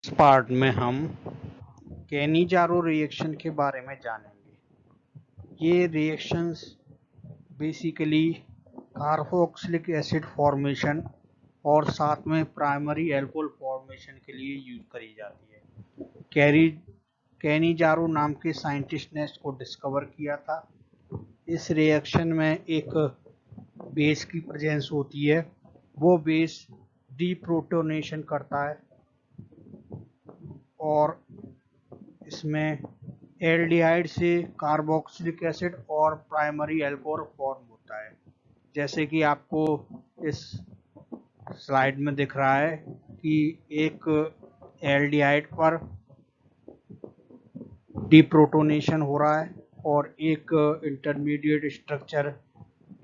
इस पार्ट में हम कैनिजारो रिएक्शन के बारे में जानेंगे। ये reactions basically carboxylic acid formation और साथ में प्राइमरी अल्कोहल फॉर्मेशन के लिए यूज करी जाती है। कैनिजारो नाम के साइंटिस्ट ने इसको डिस्कवर किया था। इस रिएक्शन में एक बेस की प्रेजेंस होती है, वो बेस डीप्रोटोनेशन करता है और इसमें एल्डिहाइड से कार्बोक्सिलिक एसिड और प्राइमरी अल्कोहल फॉर्म होता है। जैसे कि आपको इस स्लाइड में दिख रहा है कि एक एल्डिहाइड पर डीप्रोटोनेशन हो रहा है और एक इंटरमीडिएट स्ट्रक्चर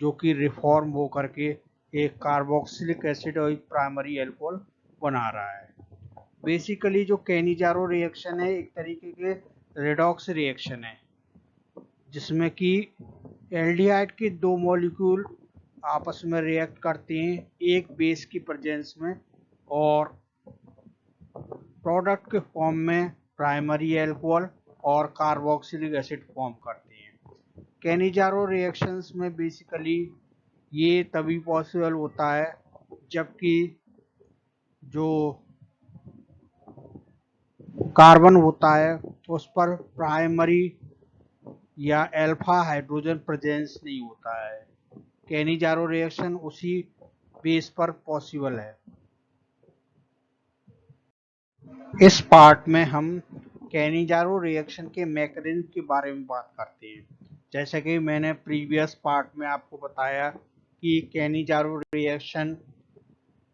जो कि रिफॉर्म हो करके एक कार्बोक्सिलिक एसिड और प्राइमरी अल्कोहल बना रहा है। बेसिकली जो कैनिजारो रिएक्शन है एक तरीके के रेडॉक्स रिएक्शन है, जिसमें कि एल्डिहाइड के दो मॉलिक्यूल आपस में रिएक्ट करते हैं एक बेस की प्रेजेंस में और प्रोडक्ट के फॉर्म में प्राइमरी अल्कोहल और कार्बोक्सिलिक एसिड फॉर्म करते हैं। कैनिजारो रिएक्शंस में बेसिकली ये तभी पॉसिबल होता है जबकि जो कार्बन होता है उस पर प्राइमरी या अल्फा हाइड्रोजन प्रेजेंस नहीं होता है। कैनिजारो रिएक्शन उसी बेस पर पॉसिबल है। इस पार्ट में हम कैनिजारो रिएक्शन के मैकेनिज्म के बारे में बात करते हैं। जैसे कि मैंने प्रीवियस पार्ट में आपको बताया कि कैनिजारो रिएक्शन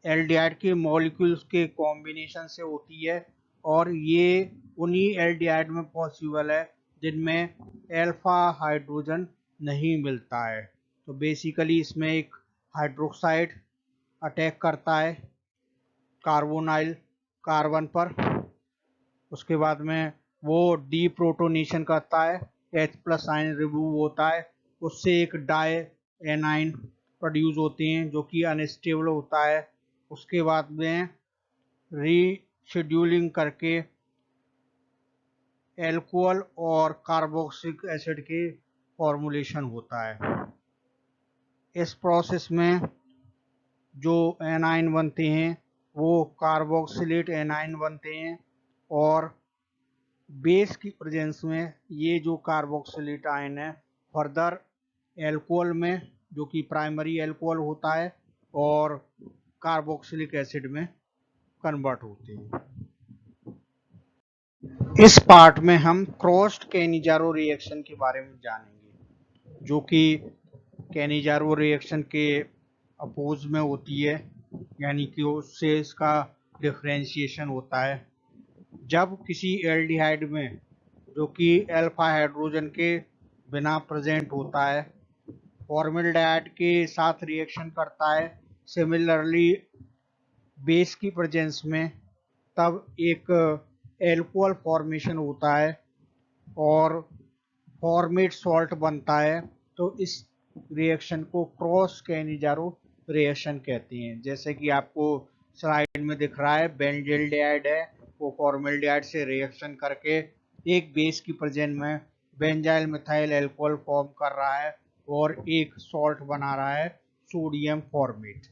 एल्डिहाइड के मॉलिक्यूल्स के कॉम्बिनेशन से होती है और ये उन्हीं एल्डिहाइड में पॉसिबल है जिनमें अल्फा हाइड्रोजन नहीं मिलता है। तो बेसिकली इसमें एक हाइड्रोक्साइड अटैक करता है कार्बोनाइल कार्बन पर, उसके बाद में वो डीप्रोटोनेशन करता है, H+ आयन रिमूव होता है, उससे एक डाई एनाइन प्रोड्यूस होते हैं जो कि अनस्टेबल होता है। उसके बाद में रीशेड्यूलिंग करके अल्कोहल और कार्बोक्सिलिक एसिड के फॉर्मुलेशन होता है। इस प्रोसेस में जो एनाइन बनते हैं वो कार्बोक्सिलेट एनाइन बनते हैं और बेस की प्रेजेंस में ये जो कार्बोक्सिलेट आयन है फर्दर अल्कोहल में जो कि प्राइमरी अल्कोहल होता है और कार्बोक्सिलिक एसिड में कन्वर्ट होते हैं। इस पार्ट में हम क्रॉस्ड कैनिजारो रिएक्शन के बारे में जानेंगे, जो कि कैनिजारो रिएक्शन के अपोज में होती है, यानी कि उससे इसका डिफरेंशिएशन होता है। जब किसी एल्डिहाइड में जो कि अल्फा हाइड्रोजन के बिना प्रेजेंट होता है फॉर्मल्डिहाइड के साथ रिएक्शन करता है सिमिलरली बेस की प्रेजेंस में, तब एक अल्कोहल फॉर्मेशन होता है और फॉर्मेट सॉल्ट बनता है। तो इस रिएक्शन को क्रॉस कैनिजारो रिएक्शन कहते हैं। जैसे कि आपको स्लाइड में दिख रहा है बेंजल्डिहाइड है, वो फॉर्मल्डिहाइड से रिएक्शन करके एक बेस की प्रेजेंस में बेंजाइल मिथाइल अल्कोहल फॉर्म कर रहा है और एक सॉल्ट बना रहा है सोडियम फॉर्मेट।